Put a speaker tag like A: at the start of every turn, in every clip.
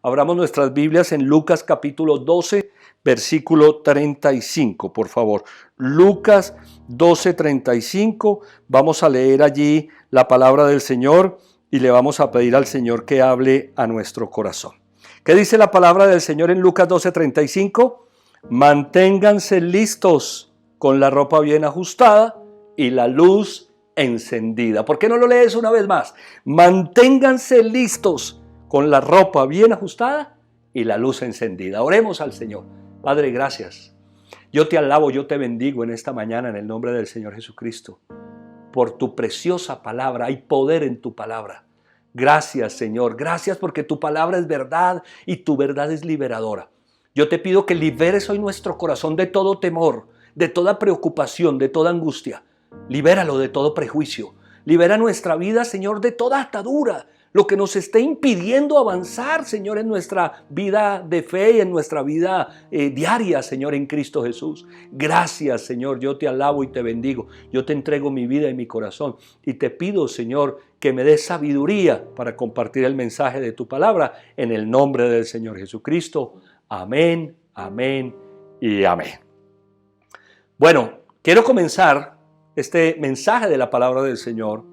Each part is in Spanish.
A: Abramos nuestras Biblias en Lucas capítulo 12, versículo 35, por favor. Lucas 12, 35. Vamos a leer allí la palabra del Señor y le vamos a pedir al Señor que hable a nuestro corazón. ¿Qué dice la palabra del Señor en Lucas 12, 35? Manténganse listos con la ropa bien ajustada y la luz encendida. ¿Por qué no lo lees una vez más? Manténganse listos con la ropa bien ajustada y la luz encendida. Oremos al Señor. Padre, gracias. Yo te alabo, yo te bendigo en esta mañana en el nombre del Señor Jesucristo. Por tu preciosa palabra, hay poder en tu palabra. Gracias, Señor. Gracias porque tu palabra es verdad y tu verdad es liberadora. Yo te pido que liberes hoy nuestro corazón de todo temor, de toda preocupación, de toda angustia. Libéralo de todo prejuicio. Libera nuestra vida, Señor, de toda atadura. Lo que nos esté impidiendo avanzar, Señor, en nuestra vida de fe y en nuestra vida diaria, Señor, en Cristo Jesús. Gracias, Señor. Yo te alabo y te bendigo. Yo te entrego mi vida y mi corazón. Y te pido, Señor, que me des sabiduría para compartir el mensaje de tu palabra en el nombre del Señor Jesucristo. Amén, amén y amén. Bueno, quiero comenzar este mensaje de la palabra del Señor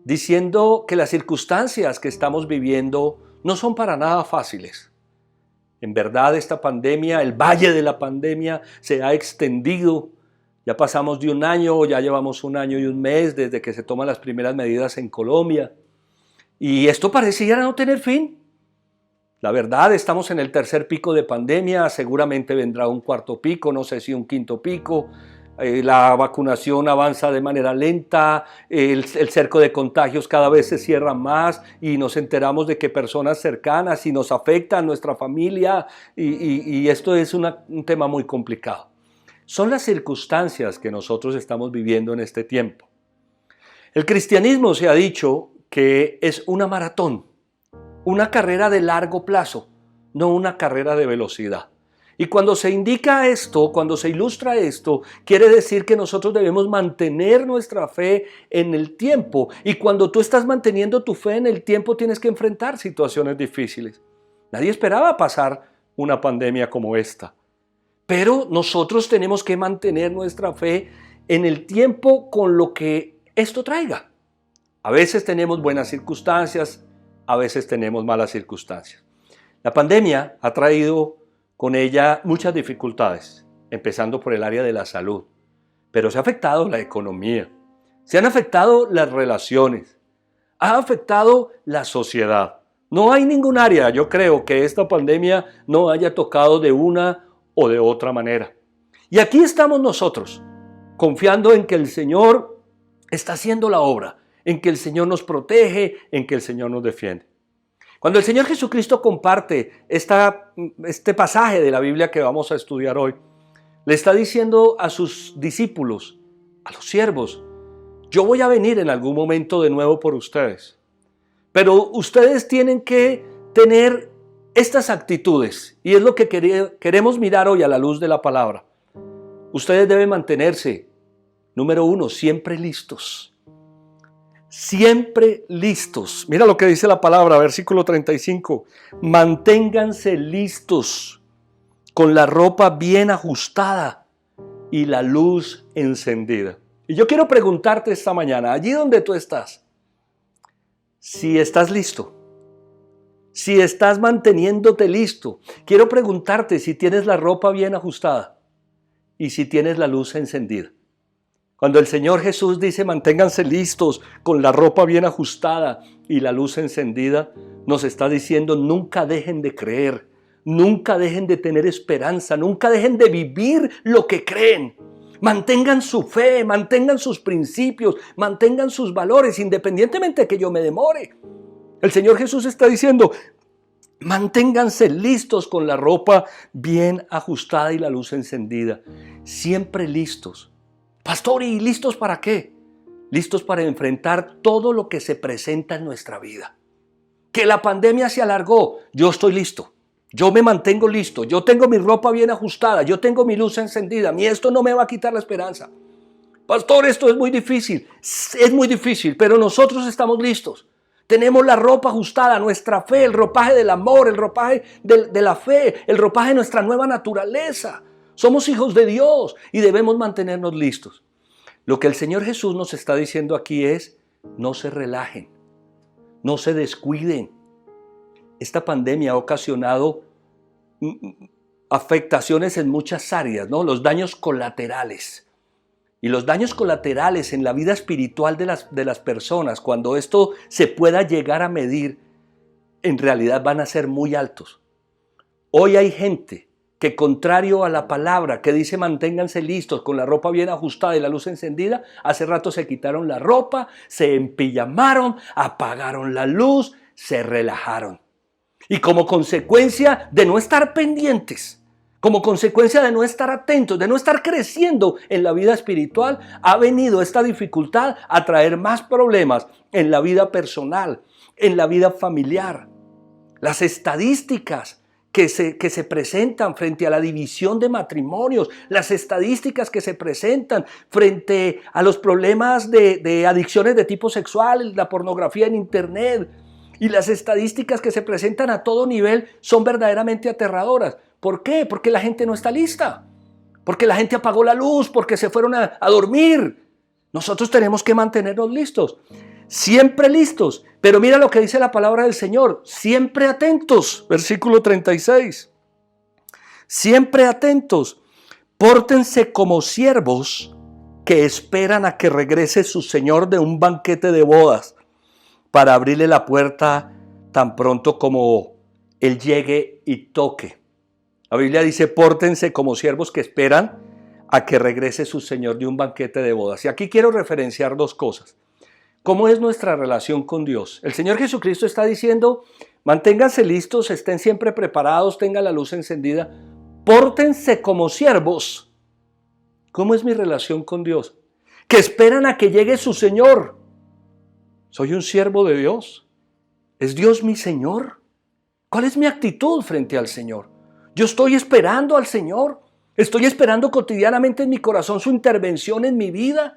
A: diciendo que las circunstancias que estamos viviendo no son para nada fáciles. En verdad, esta pandemia, el valle de la pandemia, se ha extendido. Ya pasamos de un año, ya llevamos un año y un mes desde que se toman las primeras medidas en Colombia. Y esto parecía no tener fin. La verdad, estamos en el tercer pico de pandemia, seguramente vendrá un cuarto pico, no sé si un quinto pico. La vacunación avanza de manera lenta, el cerco de contagios cada vez se cierra más y nos enteramos de que personas cercanas y nos afecta a nuestra familia y esto es un tema muy complicado. Son las circunstancias que nosotros estamos viviendo en este tiempo. El cristianismo se ha dicho que es una maratón, una carrera de largo plazo, no una carrera de velocidad. Y cuando se indica esto, cuando se ilustra esto, quiere decir que nosotros debemos mantener nuestra fe en el tiempo. Y cuando tú estás manteniendo tu fe en el tiempo, tienes que enfrentar situaciones difíciles. Nadie esperaba pasar una pandemia como esta. Pero nosotros tenemos que mantener nuestra fe en el tiempo con lo que esto traiga. A veces tenemos buenas circunstancias, a veces tenemos malas circunstancias. La pandemia ha traído con ella muchas dificultades, empezando por el área de la salud. Pero se ha afectado la economía, se han afectado las relaciones, ha afectado la sociedad. No hay ningún área, yo creo, que esta pandemia no haya tocado de una o de otra manera. Y aquí estamos nosotros, confiando en que el Señor está haciendo la obra, en que el Señor nos protege, en que el Señor nos defiende. Cuando el Señor Jesucristo comparte este pasaje de la Biblia que vamos a estudiar hoy, le está diciendo a sus discípulos, a los siervos, yo voy a venir en algún momento de nuevo por ustedes, pero ustedes tienen que tener estas actitudes y es lo que queremos mirar hoy a la luz de la palabra. Ustedes deben mantenerse, número uno, siempre listos. Siempre listos. Mira lo que dice la palabra, versículo 35. Manténganse listos con la ropa bien ajustada y la luz encendida. Y yo quiero preguntarte esta mañana, allí donde tú estás, si estás listo, si estás manteniéndote listo. Quiero preguntarte si tienes la ropa bien ajustada y si tienes la luz encendida. Cuando el Señor Jesús dice manténganse listos con la ropa bien ajustada y la luz encendida, nos está diciendo nunca dejen de creer, nunca dejen de tener esperanza, nunca dejen de vivir lo que creen. Mantengan su fe, mantengan sus principios, mantengan sus valores independientemente de que yo me demore. El Señor Jesús está diciendo manténganse listos con la ropa bien ajustada y la luz encendida. Siempre listos. Pastor, ¿y listos para qué? Listos para enfrentar todo lo que se presenta en nuestra vida. Que la pandemia se alargó, yo estoy listo. Yo me mantengo listo, yo tengo mi ropa bien ajustada, yo tengo mi luz encendida. A mí esto no me va a quitar la esperanza. Pastor, esto es muy difícil, pero nosotros estamos listos. Tenemos la ropa ajustada, nuestra fe, el ropaje del amor, el ropaje de la fe, el ropaje de nuestra nueva naturaleza. Somos hijos de Dios y debemos mantenernos listos. Lo que el Señor Jesús nos está diciendo aquí es, no se relajen, no se descuiden. Esta pandemia ha ocasionado afectaciones en muchas áreas, ¿no? Los daños colaterales. Y los daños colaterales en la vida espiritual de las personas, cuando esto se pueda llegar a medir, en realidad van a ser muy altos. Hoy hay gente que, contrario a la palabra que dice manténganse listos con la ropa bien ajustada y la luz encendida, hace rato se quitaron la ropa, se empillamaron, apagaron la luz, se relajaron. Y como consecuencia de no estar pendientes, como consecuencia de no estar atentos, de no estar creciendo en la vida espiritual, ha venido esta dificultad a traer más problemas en la vida personal, en la vida familiar. Las estadísticas que se presentan frente a la división de matrimonios, las estadísticas que se presentan frente a los problemas de adicciones de tipo sexual, la pornografía en internet, y las estadísticas que se presentan a todo nivel son verdaderamente aterradoras. ¿Por qué? Porque la gente no está lista, porque la gente apagó la luz, porque se fueron a dormir. Nosotros tenemos que mantenernos listos, siempre listos. Pero mira lo que dice la palabra del Señor, siempre atentos, versículo 36. Siempre atentos, pórtense como siervos que esperan a que regrese su Señor de un banquete de bodas, para abrirle la puerta tan pronto como Él llegue y toque. La Biblia dice, pórtense como siervos que esperan a que regrese su Señor de un banquete de bodas. Y aquí quiero referenciar dos cosas. ¿Cómo es nuestra relación con Dios? El Señor Jesucristo está diciendo, manténganse listos, estén siempre preparados, tengan la luz encendida, pórtense como siervos. ¿Cómo es mi relación con Dios? Que esperan a que llegue su Señor. ¿Soy un siervo de Dios? ¿Es Dios mi Señor? ¿Cuál es mi actitud frente al Señor? Yo estoy esperando al Señor. Estoy esperando cotidianamente en mi corazón su intervención en mi vida.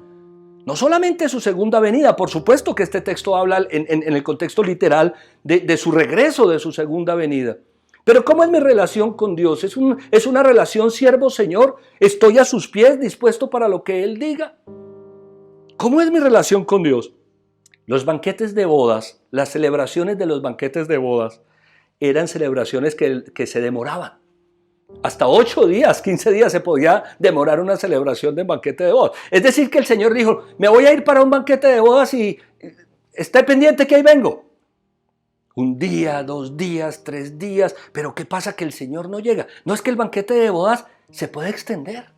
A: No solamente su segunda venida, por supuesto que este texto habla en el contexto literal de su regreso, de su segunda venida. Pero ¿cómo es mi relación con Dios? ¿Es una relación siervo-Señor? ¿Estoy a sus pies dispuesto para lo que Él diga? ¿Cómo es mi relación con Dios? Los banquetes de bodas, las celebraciones de los banquetes de bodas, eran celebraciones que se demoraban. Hasta 8 días, 15 días se podía demorar una celebración de banquete de bodas. Es decir, que el Señor dijo, me voy a ir para un banquete de bodas y esté pendiente que ahí vengo. 1 día, 2 días, 3 días, pero ¿qué pasa? Que el Señor no llega. No es que el banquete de bodas se puede extender.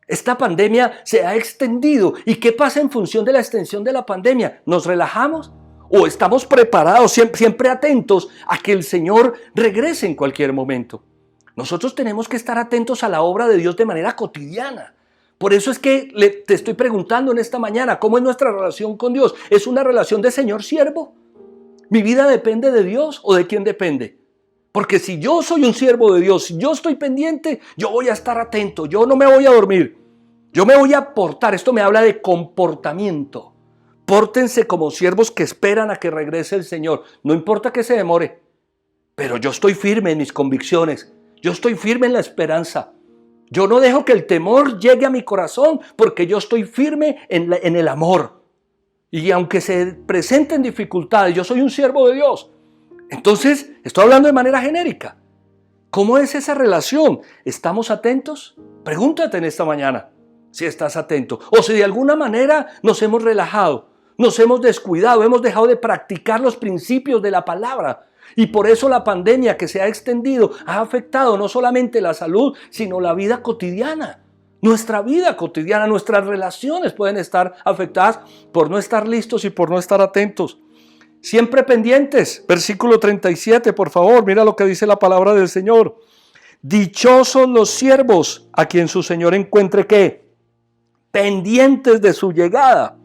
A: Esta pandemia se ha extendido. ¿Y qué pasa en función de la extensión de la pandemia? ¿Nos relajamos? ¿O estamos preparados, siempre atentos a que el Señor regrese en cualquier momento? Nosotros tenemos que estar atentos a la obra de Dios de manera cotidiana. Por eso es que te estoy preguntando en esta mañana, ¿cómo es nuestra relación con Dios? ¿Es una relación de Señor-siervo? ¿Mi vida depende de Dios o de quién depende? Porque si yo soy un siervo de Dios, si yo estoy pendiente, yo voy a estar atento, yo no me voy a dormir, yo me voy a portar. Esto me habla de comportamiento. Pórtense como siervos que esperan a que regrese el Señor. No importa que se demore, pero yo estoy firme en mis convicciones, yo estoy firme en la esperanza. Yo no dejo que el temor llegue a mi corazón porque yo estoy firme en el amor. Y aunque se presenten dificultades, yo soy un siervo de Dios. Entonces, estoy hablando de manera genérica. ¿Cómo es esa relación? ¿Estamos atentos? Pregúntate en esta mañana si estás atento. O si de alguna manera nos hemos relajado, nos hemos descuidado, hemos dejado de practicar los principios de la palabra. Y por eso la pandemia que se ha extendido ha afectado no solamente la salud, sino la vida cotidiana. Nuestra vida cotidiana, nuestras relaciones pueden estar afectadas por no estar listos y por no estar atentos. Siempre pendientes. Versículo 37, por favor, mira lo que dice la palabra del Señor. Dichosos los siervos a quien su Señor encuentre ¿qué? Pendientes de su llegada.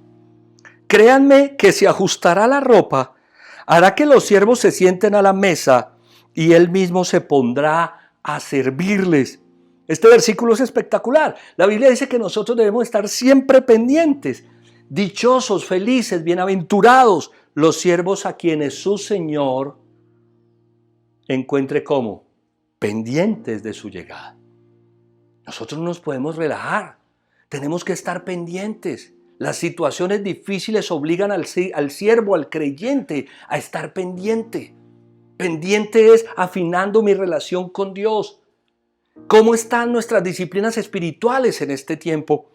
A: Créanme que si ajustará la ropa, hará que los siervos se sienten a la mesa y Él mismo se pondrá a servirles. Este versículo es espectacular. La Biblia dice que nosotros debemos estar siempre pendientes. Dichosos, felices, bienaventurados los siervos a quienes su Señor encuentre como pendientes de su llegada. Nosotros no nos podemos relajar, tenemos que estar pendientes. Las situaciones difíciles obligan al siervo, al creyente, a estar pendiente. Pendiente es afinando mi relación con Dios. ¿Cómo están nuestras disciplinas espirituales en este tiempo?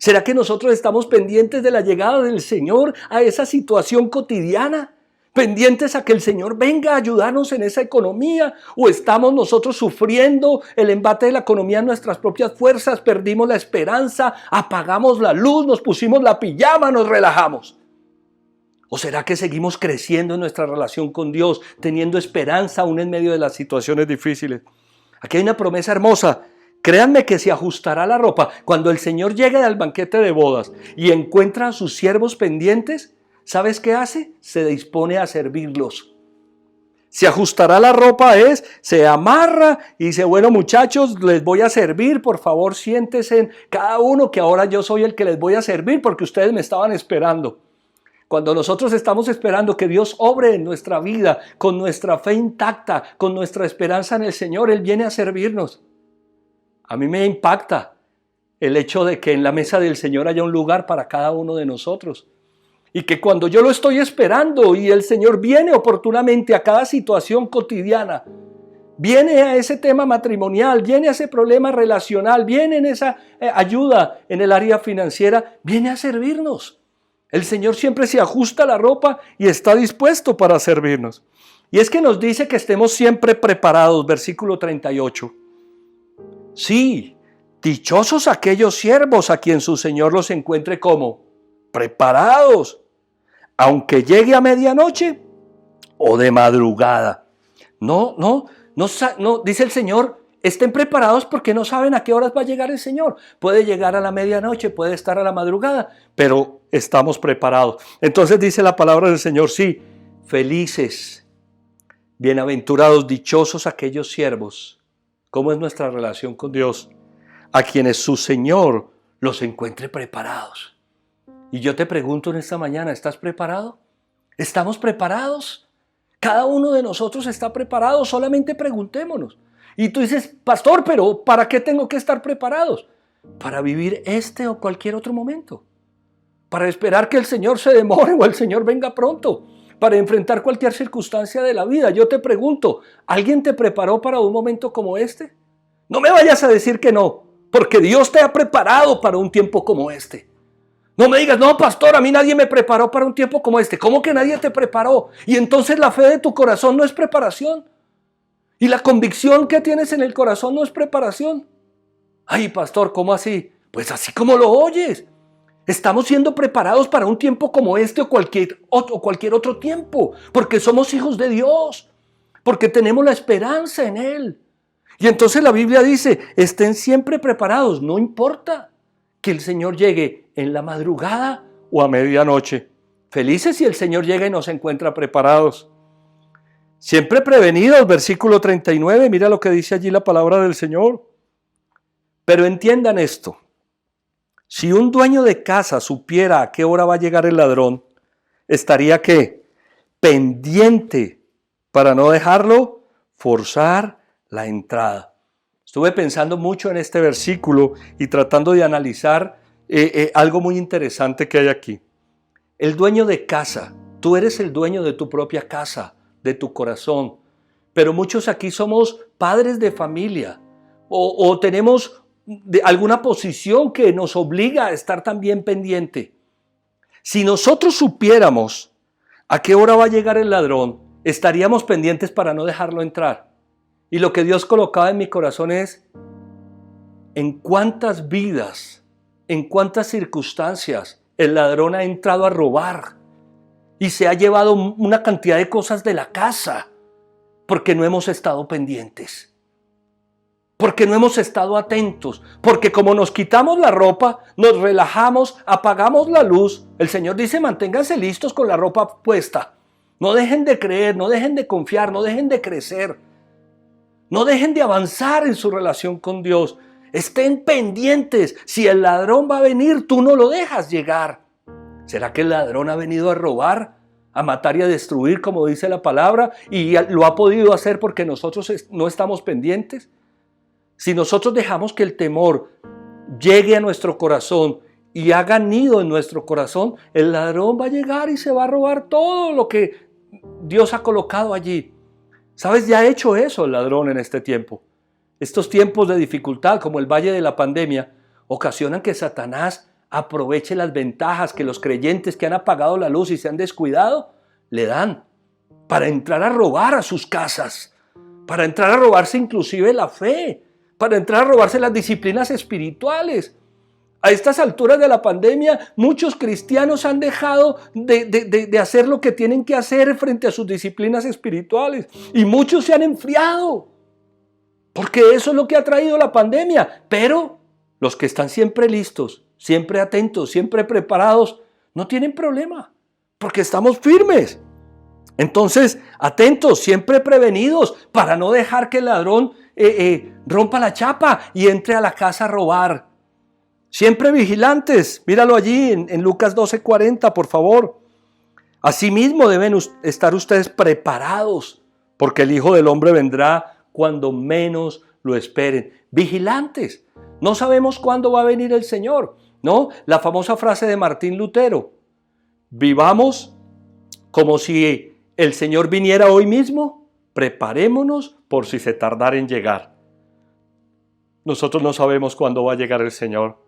A: ¿Será que nosotros estamos pendientes de la llegada del Señor a esa situación cotidiana? ¿Pendientes a que el Señor venga a ayudarnos en esa economía? ¿O estamos nosotros sufriendo el embate de la economía en nuestras propias fuerzas? Perdimos la esperanza, apagamos la luz, nos pusimos la pijama, nos relajamos. ¿O será que seguimos creciendo en nuestra relación con Dios, teniendo esperanza aún en medio de las situaciones difíciles? Aquí hay una promesa hermosa. Créanme que se ajustará la ropa. Cuando el Señor llegue al banquete de bodas y encuentra a sus siervos pendientes, ¿sabes qué hace? Se dispone a servirlos. Se ajustará la ropa se amarra y dice, bueno muchachos, les voy a servir, por favor siéntense cada uno que ahora yo soy el que les voy a servir porque ustedes me estaban esperando. Cuando nosotros estamos esperando que Dios obre en nuestra vida, con nuestra fe intacta, con nuestra esperanza en el Señor, Él viene a servirnos. A mí me impacta el hecho de que en la mesa del Señor haya un lugar para cada uno de nosotros. Y que cuando yo lo estoy esperando y el Señor viene oportunamente a cada situación cotidiana, viene a ese tema matrimonial, viene a ese problema relacional, viene en esa ayuda en el área financiera, viene a servirnos. El Señor siempre se ajusta la ropa y está dispuesto para servirnos. Y es que nos dice que estemos siempre preparados, versículo 38. Sí, dichosos aquellos siervos a quien su Señor los encuentre como preparados, aunque llegue a medianoche o de madrugada. No, dice el Señor, estén preparados porque no saben a qué horas va a llegar el Señor. Puede llegar a la medianoche, puede estar a la madrugada, pero estamos preparados. Entonces dice la palabra del Señor, sí, felices, bienaventurados, dichosos aquellos siervos. ¿Cómo es nuestra relación con Dios? A quienes su Señor los encuentre preparados. Y yo te pregunto en esta mañana, ¿estás preparado? ¿Estamos preparados? Cada uno de nosotros está preparado, solamente preguntémonos. Y tú dices, pastor, pero ¿para qué tengo que estar preparados? Para vivir este o cualquier otro momento. Para esperar que el Señor se demore o el Señor venga pronto. Para enfrentar cualquier circunstancia de la vida. Yo te pregunto, ¿alguien te preparó para un momento como este? No me vayas a decir que no, porque Dios te ha preparado para un tiempo como este. No me digas, no pastor, a mí nadie me preparó para un tiempo como este. ¿Cómo que nadie te preparó? Y entonces la fe de tu corazón no es preparación. Y la convicción que tienes en el corazón no es preparación. Ay pastor, ¿cómo así? Pues así como lo oyes. Estamos siendo preparados para un tiempo como este o cualquier otro tiempo, porque somos hijos de Dios, porque tenemos la esperanza en Él. Y entonces la Biblia dice, estén siempre preparados, no importa que el Señor llegue en la madrugada o a medianoche. Felices si el Señor llega y nos encuentra preparados. Siempre prevenidos, versículo 39, mira lo que dice allí la palabra del Señor. Pero entiendan esto. Si un dueño de casa supiera a qué hora va a llegar el ladrón, estaría ¿qué? Pendiente para no dejarlo forzar la entrada. Estuve pensando mucho en este versículo y tratando de analizar algo muy interesante que hay aquí. El dueño de casa, tú eres el dueño de tu propia casa, de tu corazón, pero muchos aquí somos padres de familia o tenemos de alguna posición que nos obliga a estar también pendiente. Si nosotros supiéramos a qué hora va a llegar el ladrón, estaríamos pendientes para no dejarlo entrar. Y lo que Dios colocaba en mi corazón es, ¿en cuántas vidas, en cuántas circunstancias el ladrón ha entrado a robar y se ha llevado una cantidad de cosas de la casa porque no hemos estado pendientes? Porque no hemos estado atentos, porque como nos quitamos la ropa, nos relajamos, apagamos la luz. El Señor dice, manténganse listos con la ropa puesta. No dejen de creer, no dejen de confiar, no dejen de crecer. No dejen de avanzar en su relación con Dios. Estén pendientes. Si el ladrón va a venir, tú no lo dejas llegar. ¿Será que el ladrón ha venido a robar? a matar y a destruir, como dice la palabra, y lo ha podido hacer porque nosotros no estamos pendientes. Si nosotros dejamos que el temor llegue a nuestro corazón y haga nido en nuestro corazón, el ladrón va a llegar y se va a robar todo lo que Dios ha colocado allí. ¿Sabes? Ya ha hecho eso el ladrón en este tiempo. Estos tiempos de dificultad, como el valle de la pandemia, ocasionan que Satanás aproveche las ventajas que los creyentes que han apagado la luz y se han descuidado le dan para entrar a robar a sus casas, para entrar a robarse inclusive la fe, para entrar a robarse las disciplinas espirituales. A estas alturas de la pandemia, muchos cristianos han dejado de hacer lo que tienen que hacer frente a sus disciplinas espirituales y muchos se han enfriado, porque eso es lo que ha traído la pandemia. Pero los que están siempre listos, siempre atentos, siempre preparados, no tienen problema, porque estamos firmes. Entonces, atentos, siempre prevenidos, para no dejar que el ladrón rompa la chapa y entre a la casa a robar. Siempre vigilantes, míralo allí en Lucas 12:40, por favor. Asimismo deben estar ustedes preparados, porque el Hijo del Hombre vendrá cuando menos lo esperen. Vigilantes. No sabemos cuándo va a venir el Señor, ¿no? La famosa frase de Martín Lutero: vivamos como si el Señor viniera hoy mismo, preparémonos por si se tardara en llegar. Nosotros no sabemos cuándo va a llegar el Señor.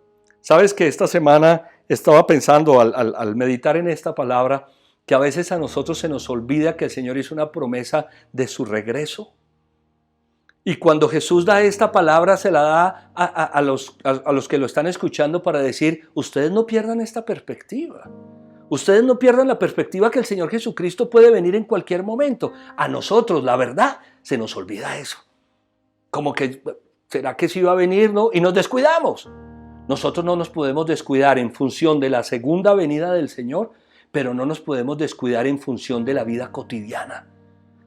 A: Sabes que esta semana estaba pensando al meditar en esta palabra, que a veces a nosotros se nos olvida que el Señor hizo una promesa de su regreso. Y cuando Jesús da esta palabra, se la da a los que lo están escuchando para decir: ustedes no pierdan esta perspectiva. Ustedes no pierdan la perspectiva que el Señor Jesucristo puede venir en cualquier momento. A nosotros, la verdad, se nos olvida eso. Como que, ¿será que sí va a venir? ¿No? Y nos descuidamos. Nosotros no nos podemos descuidar en función de la segunda venida del Señor, pero no nos podemos descuidar en función de la vida cotidiana.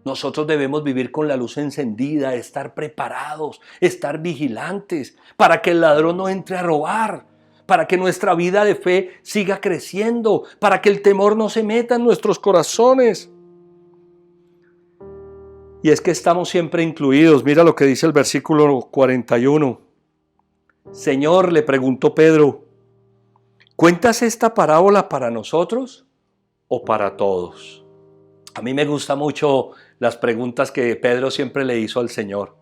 A: Nosotros debemos vivir con la luz encendida, estar preparados, estar vigilantes, para que el ladrón no entre a robar, para que nuestra vida de fe siga creciendo, para que el temor no se meta en nuestros corazones. Y es que estamos siempre incluidos. Mira lo que dice el versículo 41. Señor, le preguntó Pedro, ¿cuentas esta parábola para nosotros o para todos? A mí me gustan mucho las preguntas que Pedro siempre le hizo al Señor.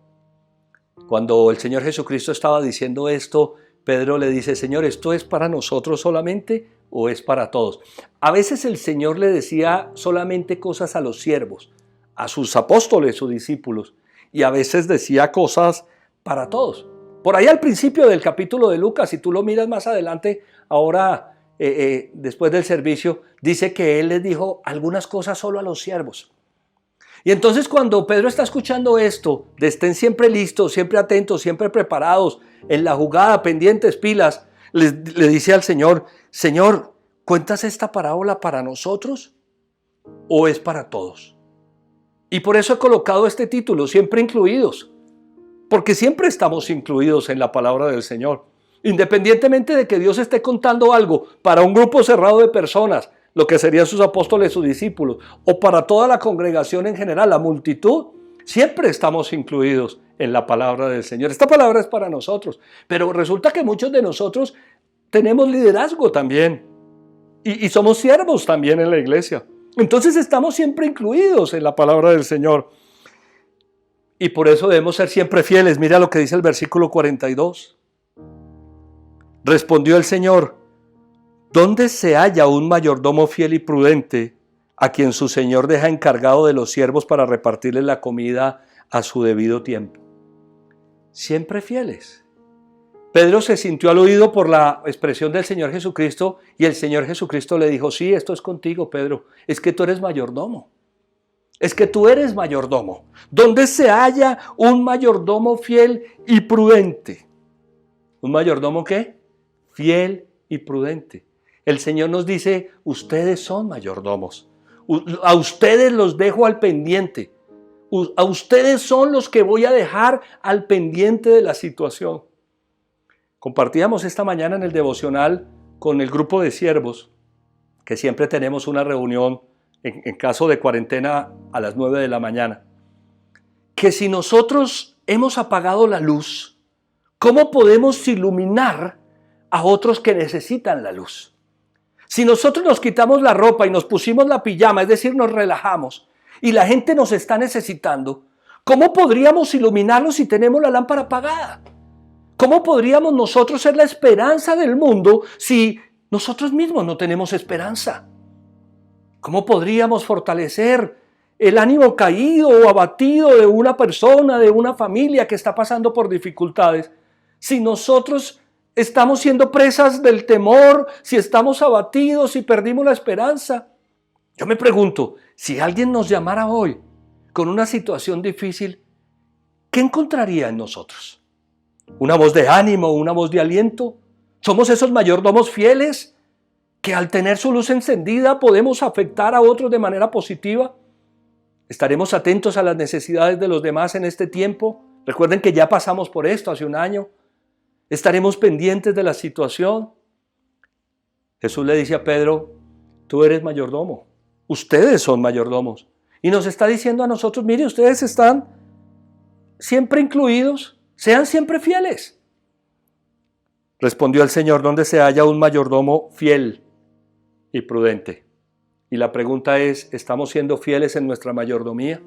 A: Cuando el Señor Jesucristo estaba diciendo esto, Pedro le dice: Señor, ¿esto es para nosotros solamente o es para todos? A veces el Señor le decía solamente cosas a los siervos, a sus apóstoles, sus discípulos, y a veces decía cosas para todos. Por ahí al principio del capítulo de Lucas, si tú lo miras más adelante, ahora después del servicio, dice que Él les dijo algunas cosas solo a los siervos. Y entonces cuando Pedro está escuchando esto, de estén siempre listos, siempre atentos, siempre preparados, en la jugada, pendientes, pilas, le dice al Señor: Señor, ¿cuentas esta parábola para nosotros o es para todos? Y por eso he colocado este título, siempre incluidos, porque siempre estamos incluidos en la palabra del Señor. Independientemente de que Dios esté contando algo para un grupo cerrado de personas, lo que serían sus apóstoles, sus discípulos, o para toda la congregación en general, la multitud, siempre estamos incluidos en la palabra del Señor. Esta palabra es para nosotros, pero resulta que muchos de nosotros tenemos liderazgo también y somos siervos también en la iglesia. Entonces estamos siempre incluidos en la palabra del Señor. Y por eso debemos ser siempre fieles. Mira lo que dice el versículo 42. Respondió el Señor: ¿dónde se halla un mayordomo fiel y prudente, a quien su señor deja encargado de los siervos para repartirle la comida a su debido tiempo? Siempre fieles. Pedro se sintió aludido por la expresión del Señor Jesucristo, y el Señor Jesucristo le dijo: sí, esto es contigo, Pedro, es que tú eres mayordomo. Es que tú eres mayordomo. ¿Dónde se halla un mayordomo fiel y prudente? ¿Un mayordomo qué? Fiel y prudente. El Señor nos dice: ustedes son mayordomos. A ustedes los dejo al pendiente. A ustedes son los que voy a dejar al pendiente de la situación. Compartíamos esta mañana en el devocional con el grupo de siervos, que siempre tenemos una reunión en caso de cuarentena a las 9 de la mañana, que si nosotros hemos apagado la luz, ¿cómo podemos iluminar a otros que necesitan la luz? Si nosotros nos quitamos la ropa y nos pusimos la pijama, es decir, nos relajamos, y la gente nos está necesitando, ¿cómo podríamos iluminarlos si tenemos la lámpara apagada? ¿Cómo podríamos nosotros ser la esperanza del mundo si nosotros mismos no tenemos esperanza? ¿Cómo podríamos fortalecer el ánimo caído o abatido de una persona, de una familia que está pasando por dificultades, si nosotros estamos siendo presas del temor, si estamos abatidos, si perdimos la esperanza? Yo me pregunto, si alguien nos llamara hoy con una situación difícil, ¿qué encontraría en nosotros? ¿Una voz de ánimo, una voz de aliento? ¿Somos esos mayordomos fieles que al tener su luz encendida podemos afectar a otros de manera positiva? ¿Estaremos atentos a las necesidades de los demás en este tiempo? Recuerden que ya pasamos por esto hace un año. ¿Estaremos pendientes de la situación? Jesús le dice a Pedro, tú eres mayordomo, ustedes son mayordomos. Y nos está diciendo a nosotros, mire, ustedes están siempre incluidos, sean siempre fieles. Respondió el Señor, ¿dónde se halla un mayordomo fiel y prudente? Y la pregunta es, ¿estamos siendo fieles en nuestra mayordomía?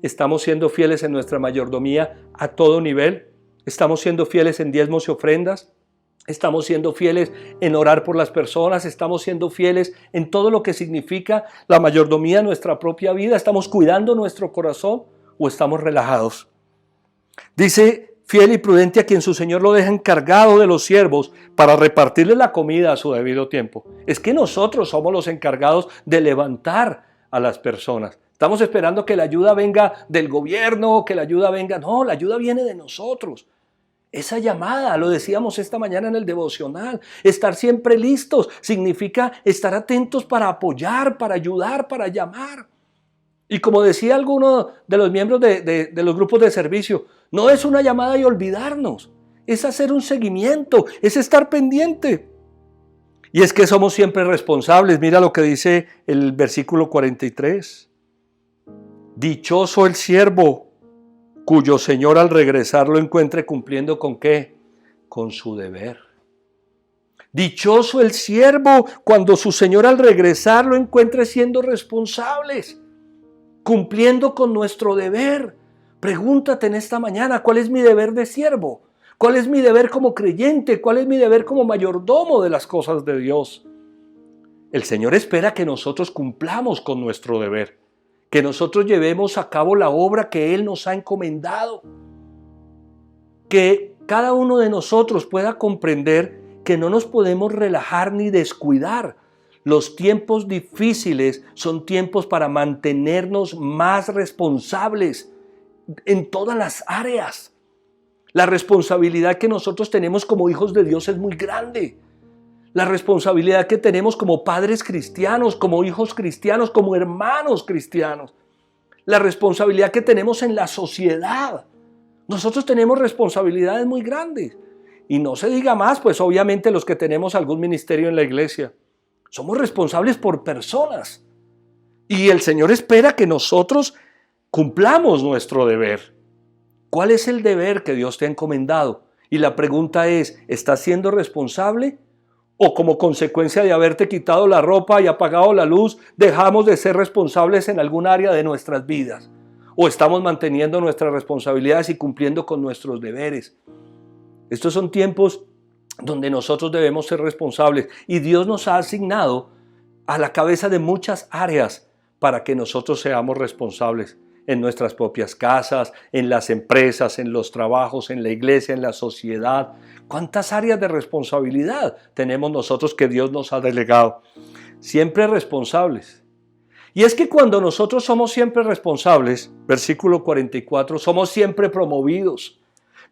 A: ¿Estamos siendo fieles en nuestra mayordomía a todo nivel? ¿Estamos siendo fieles en diezmos y ofrendas? ¿Estamos siendo fieles en orar por las personas? ¿Estamos siendo fieles en todo lo que significa la mayordomía en nuestra propia vida? ¿Estamos cuidando nuestro corazón o estamos relajados? Dice, fiel y prudente a quien su Señor lo deja encargado de los siervos para repartirle la comida a su debido tiempo. Es que nosotros somos los encargados de levantar a las personas. Estamos esperando que la ayuda venga del gobierno, que la ayuda venga. No, la ayuda viene de nosotros. Esa llamada, lo decíamos esta mañana en el devocional, estar siempre listos significa estar atentos para apoyar, para ayudar, para llamar. Y como decía alguno de los miembros de los grupos de servicio, no es una llamada y olvidarnos, es hacer un seguimiento, es estar pendiente. Y es que somos siempre responsables. Mira lo que dice el versículo 43. Dichoso el siervo cuyo Señor al regresar lo encuentre cumpliendo ¿con qué? Con su deber. Dichoso el siervo cuando su Señor al regresar lo encuentre siendo responsables, cumpliendo con nuestro deber. Pregúntate en esta mañana, ¿cuál es mi deber de siervo? ¿Cuál es mi deber como creyente? ¿Cuál es mi deber como mayordomo de las cosas de Dios? El Señor espera que nosotros cumplamos con nuestro deber, que nosotros llevemos a cabo la obra que Él nos ha encomendado, que cada uno de nosotros pueda comprender que no nos podemos relajar ni descuidar. Los tiempos difíciles son tiempos para mantenernos más responsables en todas las áreas. La responsabilidad que nosotros tenemos como hijos de Dios es muy grande. La responsabilidad que tenemos como padres cristianos, como hijos cristianos, como hermanos cristianos. La responsabilidad que tenemos en la sociedad. Nosotros tenemos responsabilidades muy grandes. Y no se diga más, pues obviamente los que tenemos algún ministerio en la iglesia. Somos responsables por personas. Y el Señor espera que nosotros cumplamos nuestro deber. ¿Cuál es el deber que Dios te ha encomendado? Y la pregunta es, ¿estás siendo responsable? ¿O como consecuencia de haberte quitado la ropa y apagado la luz, dejamos de ser responsables en algún área de nuestras vidas? ¿O estamos manteniendo nuestras responsabilidades y cumpliendo con nuestros deberes? Estos son tiempos donde nosotros debemos ser responsables y Dios nos ha asignado a la cabeza de muchas áreas para que nosotros seamos responsables en nuestras propias casas, en las empresas, en los trabajos, en la iglesia, en la sociedad. ¿Cuántas áreas de responsabilidad tenemos nosotros que Dios nos ha delegado? Siempre responsables. Y es que cuando nosotros somos siempre responsables, versículo 44, somos siempre promovidos.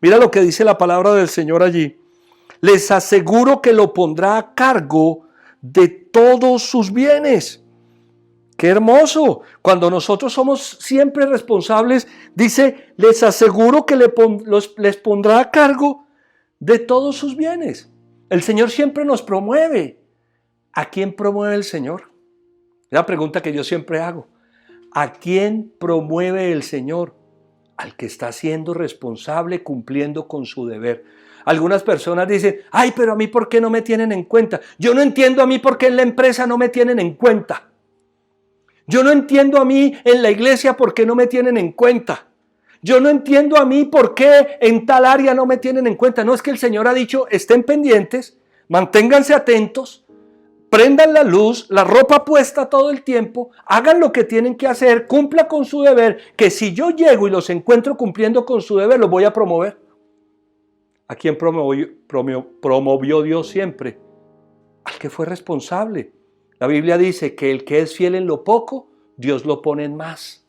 A: Mira lo que dice la palabra del Señor allí. Les aseguro que lo pondrá a cargo de todos sus bienes. ¡Qué hermoso! Cuando nosotros somos siempre responsables, dice, les aseguro que les pondrá a cargo de todos sus bienes. El Señor siempre nos promueve. ¿A quién promueve el Señor? Es la pregunta que yo siempre hago. ¿A quién promueve el Señor? Al que está siendo responsable, cumpliendo con su deber. Algunas personas dicen, ay, pero a mí ¿por qué no me tienen en cuenta? Yo no entiendo a mí por qué en la empresa no me tienen en cuenta. Yo no entiendo a mí en la iglesia por qué no me tienen en cuenta. Yo no entiendo a mí por qué en tal área no me tienen en cuenta. No, es que el Señor ha dicho, estén pendientes, manténganse atentos, prendan la luz, la ropa puesta todo el tiempo, hagan lo que tienen que hacer, cumpla con su deber, que si yo llego y los encuentro cumpliendo con su deber, los voy a promover. ¿A quién promovió Dios siempre? Al que fue responsable. La Biblia dice que el que es fiel en lo poco, Dios lo pone en más.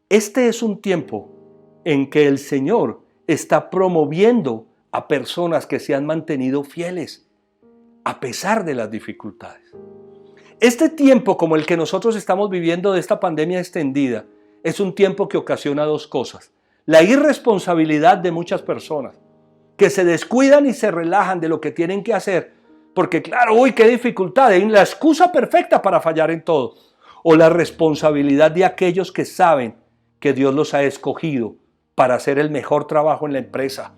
A: Este es un tiempo en que el Señor está promoviendo a personas que se han mantenido fieles a pesar de las dificultades. Este tiempo como el que nosotros estamos viviendo de esta pandemia extendida es un tiempo que ocasiona dos cosas. La irresponsabilidad de muchas personas que se descuidan y se relajan de lo que tienen que hacer porque claro, uy, qué dificultad, es la excusa perfecta para fallar en todo. O la responsabilidad de aquellos que saben que Dios los ha escogido para hacer el mejor trabajo en la empresa,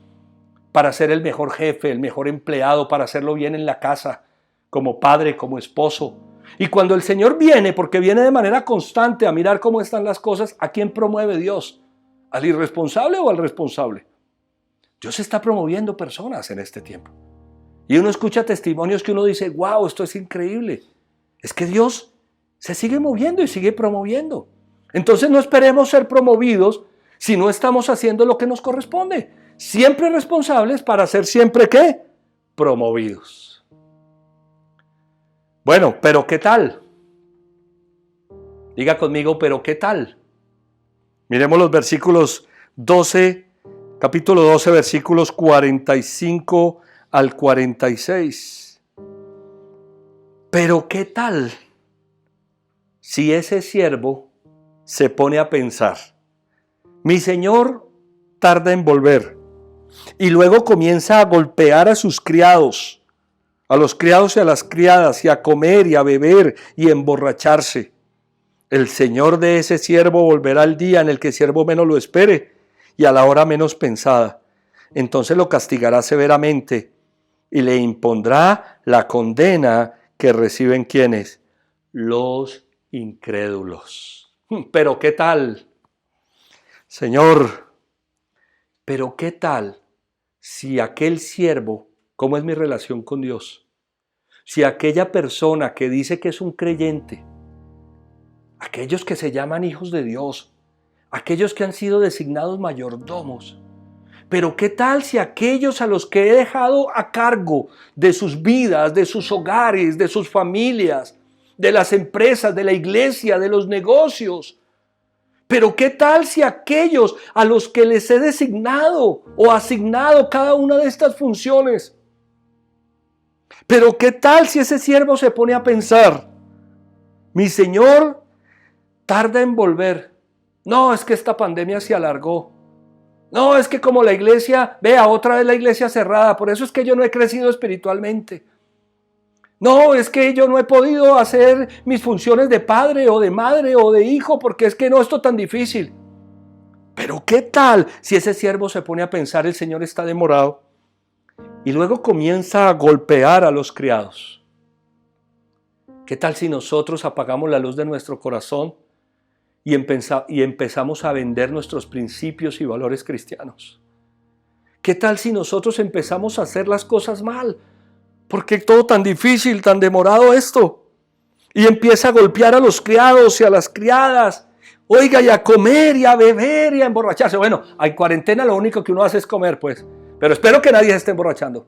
A: para ser el mejor jefe, el mejor empleado, para hacerlo bien en la casa, como padre, como esposo. Y cuando el Señor viene, porque viene de manera constante a mirar cómo están las cosas, ¿a quién promueve Dios? ¿Al irresponsable o al responsable? Dios está promoviendo personas en este tiempo. Y uno escucha testimonios que uno dice, wow, esto es increíble. Es que Dios se sigue moviendo y sigue promoviendo. Entonces no esperemos ser promovidos si no estamos haciendo lo que nos corresponde. Siempre responsables para ser siempre, ¿qué? Promovidos. Bueno, pero ¿qué tal? Diga conmigo, pero ¿qué tal? Miremos los versículos 12, capítulo 12, versículos 45 al 46. Pero ¿qué tal si ese siervo se pone a pensar? Mi señor tarda en volver y luego comienza a golpear a sus criados, a los criados y a las criadas, y a comer y a beber y emborracharse. El señor de ese siervo volverá al día en el que el siervo menos lo espere y a la hora menos pensada. Entonces lo castigará severamente y le impondrá la condena que reciben ¿quiénes? Los incrédulos. Pero ¿qué tal? Señor, pero ¿qué tal si aquel siervo, cómo es mi relación con Dios? Si aquella persona que dice que es un creyente, aquellos que se llaman hijos de Dios, aquellos que han sido designados mayordomos, pero ¿qué tal si aquellos a los que he dejado a cargo de sus vidas, de sus hogares, de sus familias, de las empresas, de la iglesia, de los negocios? Pero ¿qué tal si aquellos a los que les he designado o asignado cada una de estas funciones? Pero ¿qué tal si ese siervo se pone a pensar, mi señor tarda en volver? No, es que esta pandemia se alargó. No, es que como la iglesia, vea, otra vez la iglesia cerrada, por eso es que yo no he crecido espiritualmente. No, es que yo no he podido hacer mis funciones de padre o de madre o de hijo, porque es que no, esto es tan difícil. Pero ¿qué tal si ese siervo se pone a pensar, el Señor está demorado? Y luego comienza a golpear a los criados. ¿Qué tal si nosotros apagamos la luz de nuestro corazón y empezamos a vender nuestros principios y valores cristianos? ¿Qué tal si nosotros empezamos a hacer las cosas mal? ¿Por qué todo tan difícil, tan demorado esto? Y empieza a golpear a los criados y a las criadas. Oiga, y a comer y a beber y a emborracharse. Bueno, en cuarentena lo único que uno hace es comer, pues. Pero espero que nadie se esté emborrachando.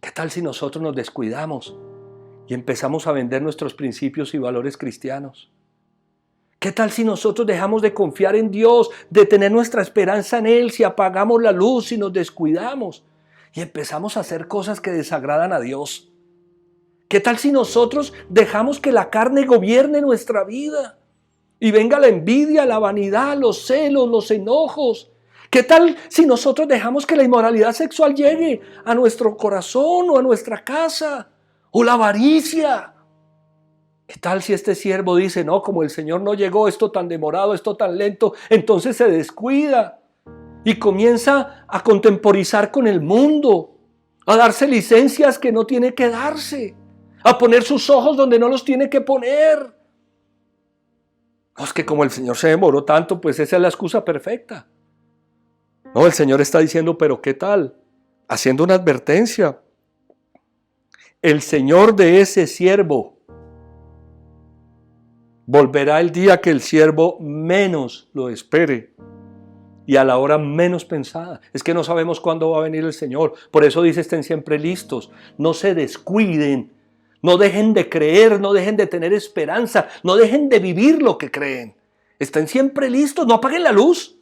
A: ¿Qué tal si nosotros nos descuidamos y empezamos a vender nuestros principios y valores cristianos? ¿Qué tal si nosotros dejamos de confiar en Dios, de tener nuestra esperanza en Él, si apagamos la luz, si nos descuidamos y empezamos a hacer cosas que desagradan a Dios? ¿Qué tal si nosotros dejamos que la carne gobierne nuestra vida y venga la envidia, la vanidad, los celos, los enojos? ¿Qué tal si nosotros dejamos que la inmoralidad sexual llegue a nuestro corazón o a nuestra casa? ¿O la avaricia? ¿Qué tal si este siervo dice, no, como el Señor no llegó, esto tan demorado, esto tan lento, entonces se descuida y comienza a contemporizar con el mundo, a darse licencias que no tiene que darse, a poner sus ojos donde no los tiene que poner? No, es que como el Señor se demoró tanto, pues esa es la excusa perfecta. No, el Señor está diciendo, pero ¿qué tal? Haciendo una advertencia. El Señor de ese siervo volverá el día que el siervo menos lo espere y a la hora menos pensada. Es que no sabemos cuándo va a venir el Señor. Por eso dice, estén siempre listos. No se descuiden. No dejen de creer, no dejen de tener esperanza, no dejen de vivir lo que creen. Estén siempre listos, no apaguen la luz.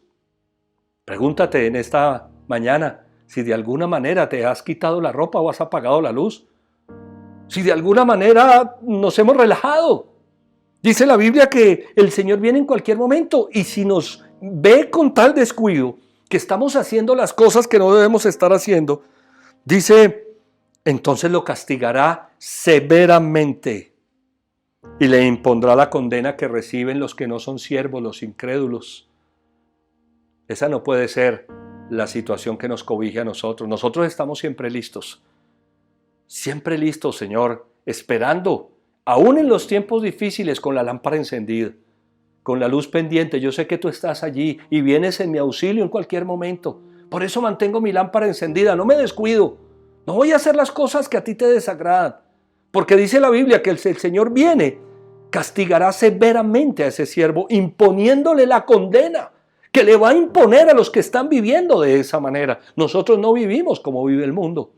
A: Pregúntate en esta mañana si de alguna manera te has quitado la ropa o has apagado la luz. Si de alguna manera nos hemos relajado. Dice la Biblia que el Señor viene en cualquier momento y si nos ve con tal descuido que estamos haciendo las cosas que no debemos estar haciendo, dice, entonces lo castigará severamente y le impondrá la condena que reciben los que no son siervos, los incrédulos. Esa no puede ser la situación que nos cobije a nosotros. Nosotros estamos siempre listos, Señor, esperando, aún en los tiempos difíciles, con la lámpara encendida, con la luz pendiente. Yo sé que tú estás allí y vienes en mi auxilio en cualquier momento. Por eso mantengo mi lámpara encendida, no me descuido. No voy a hacer las cosas que a ti te desagradan, porque dice la Biblia que el Señor viene, castigará severamente a ese siervo, imponiéndole la condena que le va a imponer a los que están viviendo de esa manera. Nosotros no vivimos como vive el mundo.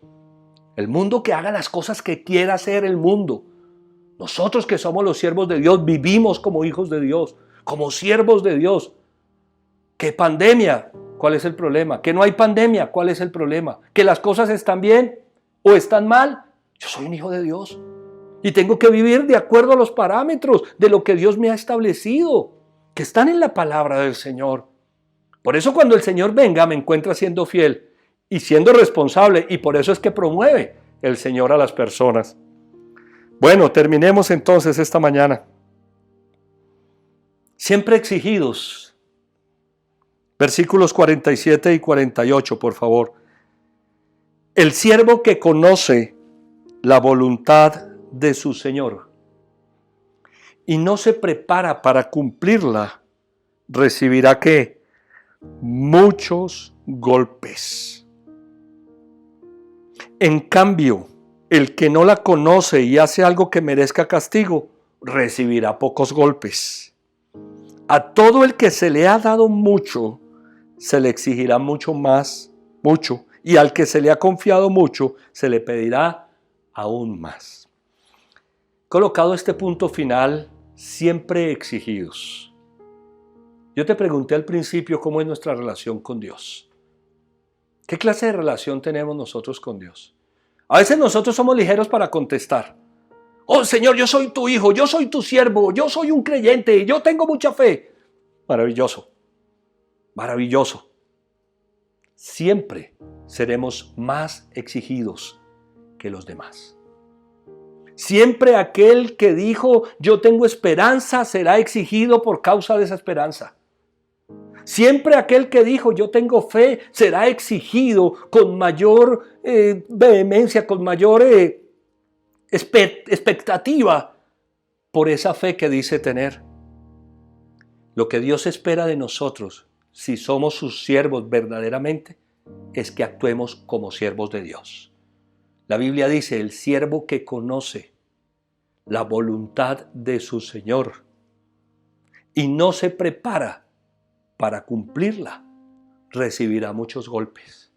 A: El mundo que haga las cosas que quiera hacer el mundo. Nosotros que somos los siervos de Dios, vivimos como hijos de Dios, como siervos de Dios. ¿Qué pandemia? ¿Cuál es el problema? ¿Que no hay pandemia? ¿Cuál es el problema? ¿Que las cosas están bien o están mal? Yo soy un hijo de Dios y tengo que vivir de acuerdo a los parámetros de lo que Dios me ha establecido, que están en la palabra del Señor. Por eso cuando el Señor venga me encuentra siendo fiel y siendo responsable, y por eso es que promueve el Señor a las personas. Bueno, terminemos entonces esta mañana. Siempre exigidos. Versículos 47 y 48, por favor. El siervo que conoce la voluntad de su Señor y no se prepara para cumplirla, recibirá ¿qué? Muchos golpes. En cambio, el que no la conoce y hace algo que merezca castigo, recibirá pocos golpes. A todo el que se le ha dado mucho, se le exigirá mucho más, mucho, y al que se le ha confiado mucho, se le pedirá aún más. Colocado este punto final, siempre exigidos. Yo te pregunté al principio cómo es nuestra relación con Dios. ¿Qué clase de relación tenemos nosotros con Dios? A veces nosotros somos ligeros para contestar. Oh Señor, yo soy tu hijo, yo soy tu siervo, yo soy un creyente, yo tengo mucha fe. Maravilloso, maravilloso. Siempre seremos más exigidos que los demás. Siempre aquel que dijo yo tengo esperanza será exigido por causa de esa esperanza. Siempre aquel que dijo yo tengo fe será exigido con mayor vehemencia, con mayor expectativa por esa fe que dice tener. Lo que Dios espera de nosotros, si somos sus siervos verdaderamente, es que actuemos como siervos de Dios. La Biblia dice, el siervo que conoce la voluntad de su Señor y no se prepara para cumplirla, recibirá muchos golpes.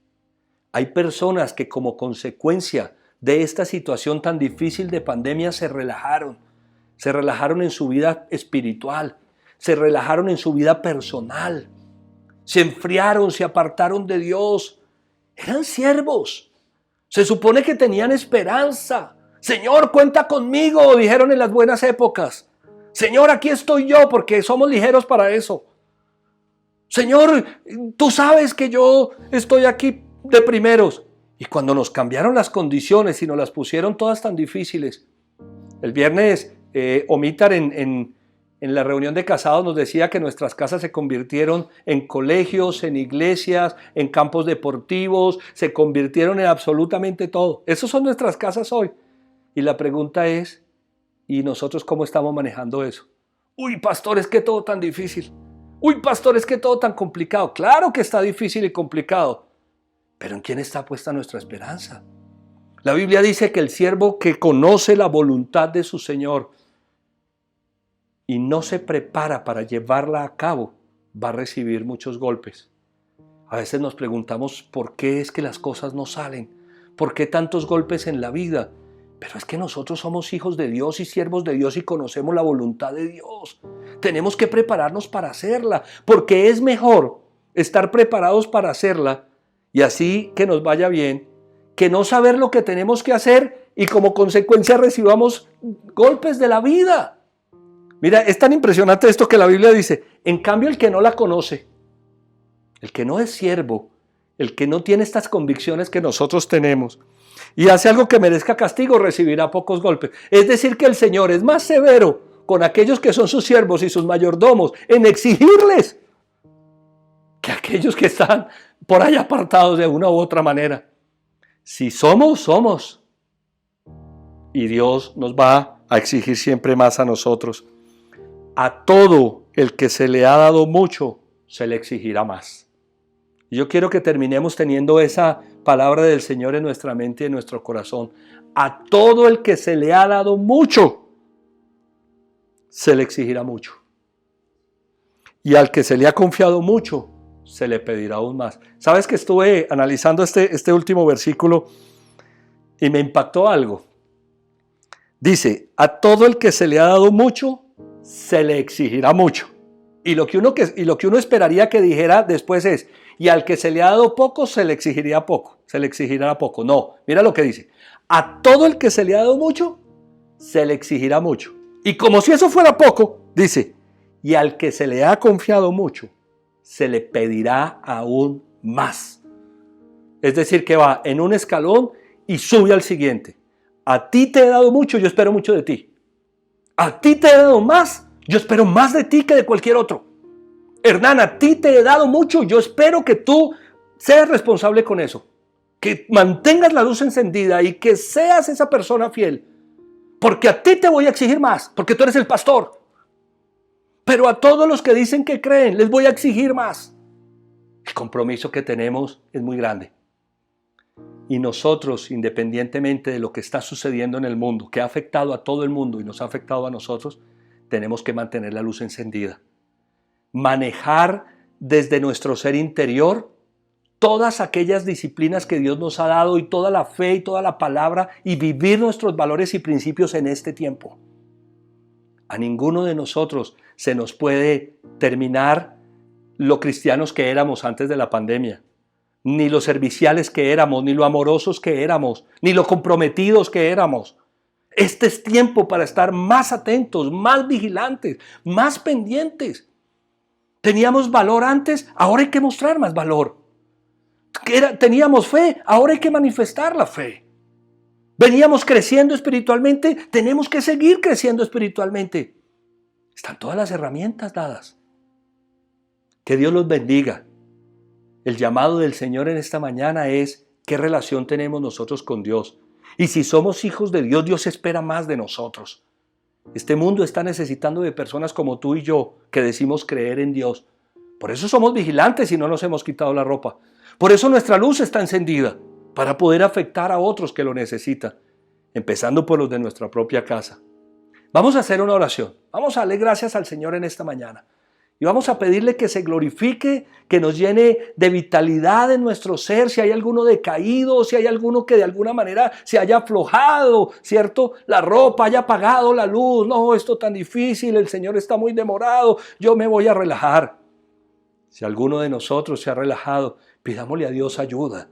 A: Hay personas que como consecuencia de esta situación tan difícil de pandemia se relajaron en su vida espiritual, se relajaron en su vida personal, se enfriaron, se apartaron de Dios. Eran siervos, se supone que tenían esperanza. Señor, cuenta conmigo, dijeron en las buenas épocas. Señor, aquí estoy yo, porque somos ligeros para eso. Señor, tú sabes que yo estoy aquí de primeros. Y cuando nos cambiaron las condiciones y nos las pusieron todas tan difíciles, el viernes Omitar en la reunión de casados nos decía que nuestras casas se convirtieron en colegios, en iglesias, en campos deportivos, se convirtieron en absolutamente todo. Esas son nuestras casas hoy. Y la pregunta es, ¿y nosotros cómo estamos manejando eso? Uy, pastor, es que todo tan difícil. Uy, pastor, es que todo tan complicado. Claro que está difícil y complicado. Pero ¿en quién está puesta nuestra esperanza? La Biblia dice que el siervo que conoce la voluntad de su Señor y no se prepara para llevarla a cabo, va a recibir muchos golpes. A veces nos preguntamos por qué es que las cosas no salen, por qué tantos golpes en la vida. Pero es que nosotros somos hijos de Dios y siervos de Dios y conocemos la voluntad de Dios. Tenemos que prepararnos para hacerla, porque es mejor estar preparados para hacerla y así que nos vaya bien, que no saber lo que tenemos que hacer y como consecuencia recibamos golpes de la vida. Mira, es tan impresionante esto que la Biblia dice, en cambio el que no la conoce, el que no es siervo, el que no tiene estas convicciones que nosotros tenemos y hace algo que merezca castigo, recibirá pocos golpes. Es decir que el Señor es más severo con aquellos que son sus siervos y sus mayordomos en exigirles que aquellos que están por ahí apartados de una u otra manera. Si somos, somos. Y Dios nos va a exigir siempre más a nosotros. A todo el que se le ha dado mucho, se le exigirá más. Y yo quiero que terminemos teniendo esa palabra del Señor en nuestra mente y en nuestro corazón. A todo el que se le ha dado mucho, se le exigirá mucho. Y al que se le ha confiado mucho, se le pedirá aún más. ¿Sabes que estuve analizando este último versículo y me impactó algo? Dice, a todo el que se le ha dado mucho, se le exigirá mucho. Y lo que uno esperaría que dijera después es, y al que se le ha dado poco, se le exigirá poco. Se le exigirá poco. No, mira lo que dice. A todo el que se le ha dado mucho, se le exigirá mucho. Y como si eso fuera poco, dice, y al que se le ha confiado mucho, se le pedirá aún más. Es decir, que va en un escalón y sube al siguiente. A ti te he dado mucho, yo espero mucho de ti. A ti te he dado más, yo espero más de ti que de cualquier otro. Hernán, a ti te he dado mucho, yo espero que tú seas responsable con eso. Que mantengas la luz encendida y que seas esa persona fiel. Porque a ti te voy a exigir más, porque tú eres el pastor. Pero a todos los que dicen que creen, les voy a exigir más. El compromiso que tenemos es muy grande. Y nosotros, independientemente de lo que está sucediendo en el mundo, que ha afectado a todo el mundo y nos ha afectado a nosotros, tenemos que mantener la luz encendida. Manejar desde nuestro ser interior todas aquellas disciplinas que Dios nos ha dado y toda la fe y toda la palabra y vivir nuestros valores y principios en este tiempo. A ninguno de nosotros se nos puede terminar lo cristianos que éramos antes de la pandemia. Ni lo serviciales que éramos, ni lo amorosos que éramos, ni lo comprometidos que éramos. Este es tiempo para estar más atentos, más vigilantes, más pendientes. Teníamos valor antes, ahora hay que mostrar más valor. Teníamos fe, ahora hay que manifestar la fe. Veníamos creciendo espiritualmente, tenemos que seguir creciendo espiritualmente. Están todas las herramientas dadas. Que Dios los bendiga. El llamado del Señor en esta mañana es qué relación tenemos nosotros con Dios. Y si somos hijos de Dios, Dios espera más de nosotros. Este mundo está necesitando de personas como tú y yo que decimos creer en Dios. Por eso somos vigilantes y no nos hemos quitado la ropa. Por eso nuestra luz está encendida, para poder afectar a otros que lo necesitan, empezando por los de nuestra propia casa. Vamos a hacer una oración. Vamos a darle gracias al Señor en esta mañana. Y vamos a pedirle que se glorifique, que nos llene de vitalidad en nuestro ser, si hay alguno decaído, si hay alguno que de alguna manera se haya aflojado, ¿cierto? La ropa, haya apagado la luz, no, esto tan difícil, el Señor está muy demorado, yo me voy a relajar. Si alguno de nosotros se ha relajado, pidámosle a Dios ayuda.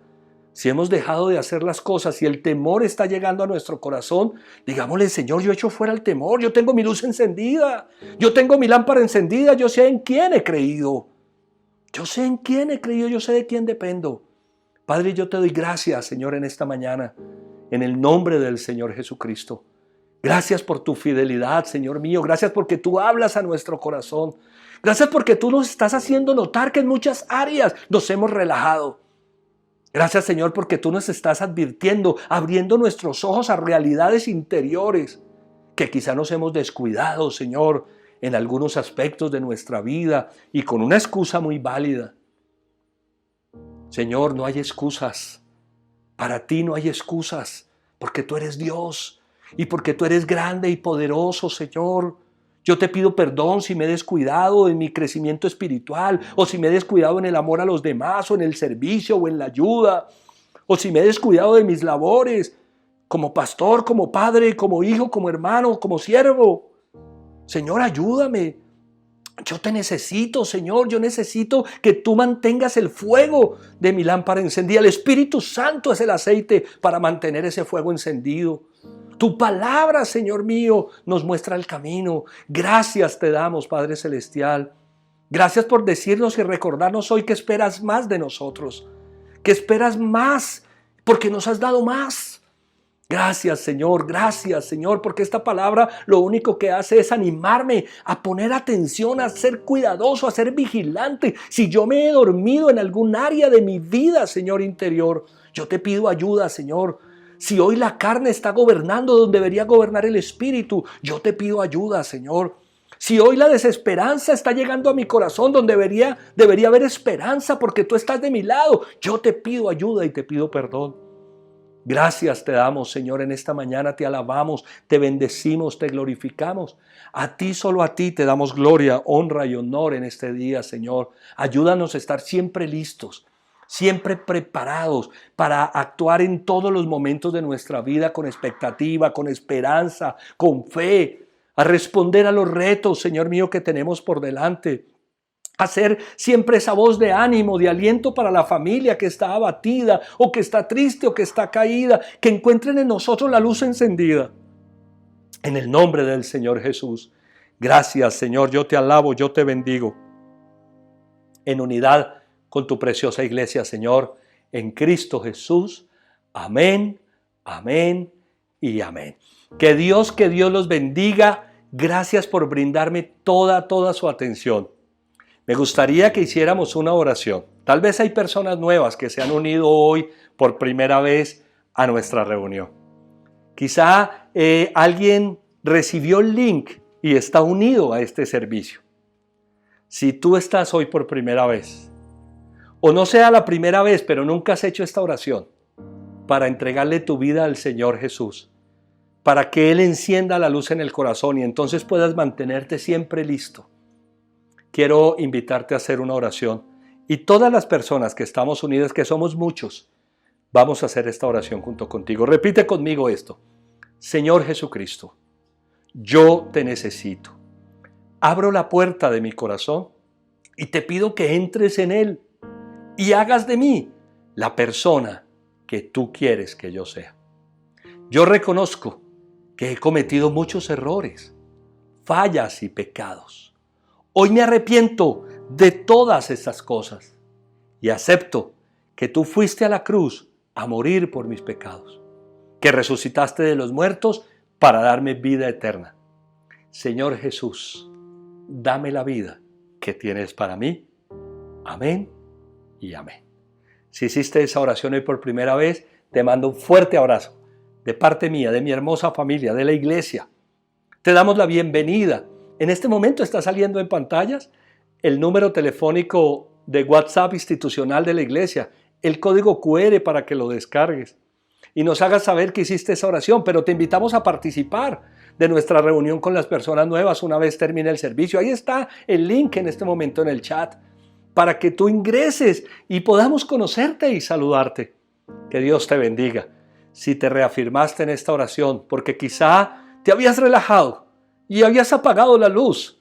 A: Si hemos dejado de hacer las cosas, si el temor está llegando a nuestro corazón, digámosle, Señor, yo echo fuera el temor, yo tengo mi luz encendida, yo tengo mi lámpara encendida, yo sé en quién he creído. Yo sé en quién he creído, yo sé de quién dependo. Padre, yo te doy gracias, Señor, en esta mañana, en el nombre del Señor Jesucristo. Gracias por tu fidelidad, Señor mío. Gracias porque tú hablas a nuestro corazón. Gracias porque tú nos estás haciendo notar que en muchas áreas nos hemos relajado. Gracias, Señor, porque tú nos estás advirtiendo, abriendo nuestros ojos a realidades interiores que quizá nos hemos descuidado, Señor, en algunos aspectos de nuestra vida y con una excusa muy válida. Señor, no hay excusas. Para ti no hay excusas, porque tú eres Dios y porque tú eres grande y poderoso, Señor. Yo te pido perdón si me he descuidado en mi crecimiento espiritual, o si me he descuidado en el amor a los demás, o en el servicio, o en la ayuda, o si me he descuidado de mis labores, como pastor, como padre, como hijo, como hermano, como siervo. Señor, ayúdame. Yo te necesito, Señor. Yo necesito que tú mantengas el fuego de mi lámpara encendida. El Espíritu Santo es el aceite para mantener ese fuego encendido. Tu palabra, Señor mío, nos muestra el camino. Gracias te damos, Padre Celestial. Gracias por decirnos y recordarnos hoy que esperas más de nosotros. Que esperas más porque nos has dado más. Gracias, Señor, porque esta palabra lo único que hace es animarme a poner atención, a ser cuidadoso, a ser vigilante. Si yo me he dormido en algún área de mi vida, Señor interior, yo te pido ayuda, Señor. Si hoy la carne está gobernando donde debería gobernar el Espíritu, yo te pido ayuda, Señor. Si hoy la desesperanza está llegando a mi corazón donde debería haber esperanza porque tú estás de mi lado, yo te pido ayuda y te pido perdón. Gracias te damos, Señor, en esta mañana te alabamos, te bendecimos, te glorificamos. A ti, solo a ti te damos gloria, honra y honor en este día, Señor. Ayúdanos a estar siempre listos, siempre preparados para actuar en todos los momentos de nuestra vida con expectativa, con esperanza, con fe, a responder a los retos, Señor mío, que tenemos por delante. Hacer siempre esa voz de ánimo, de aliento para la familia que está abatida o que está triste o que está caída, que encuentren en nosotros la luz encendida. En el nombre del Señor Jesús. Gracias, Señor, yo te alabo, yo te bendigo. En unidad con tu preciosa iglesia, Señor, en Cristo Jesús. Amén, amén y amén. Que Dios los bendiga. Gracias por brindarme toda su atención. Me gustaría que hiciéramos una oración. Tal vez hay personas nuevas que se han unido hoy por primera vez a nuestra reunión. Quizá alguien recibió el link y está unido a este servicio. Si tú estás hoy por primera vez, o no sea la primera vez, pero nunca has hecho esta oración para entregarle tu vida al Señor Jesús, para que Él encienda la luz en el corazón y entonces puedas mantenerte siempre listo. Quiero invitarte a hacer una oración y todas las personas que estamos unidas, que somos muchos, vamos a hacer esta oración junto contigo. Repite conmigo esto. Señor Jesucristo, yo te necesito. Abro la puerta de mi corazón y te pido que entres en él y hagas de mí la persona que tú quieres que yo sea. Yo reconozco que he cometido muchos errores, fallas y pecados. Hoy me arrepiento de todas estas cosas y acepto que tú fuiste a la cruz a morir por mis pecados, que resucitaste de los muertos para darme vida eterna. Señor Jesús, dame la vida que tienes para mí. Amén y amén. Si hiciste esa oración hoy por primera vez, te mando un fuerte abrazo de parte mía, de mi hermosa familia, de la iglesia. Te damos la bienvenida. En este momento está saliendo en pantallas el número telefónico de WhatsApp institucional de la iglesia, el código QR para que lo descargues y nos hagas saber que hiciste esa oración, pero te invitamos a participar de nuestra reunión con las personas nuevas una vez termine el servicio. Ahí está el link en este momento en el chat para que tú ingreses y podamos conocerte y saludarte. Que Dios te bendiga. Si te reafirmaste en esta oración, porque quizá te habías relajado y habías apagado la luz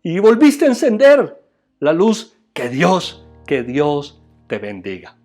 A: y volviste a encender la luz, que Dios te bendiga.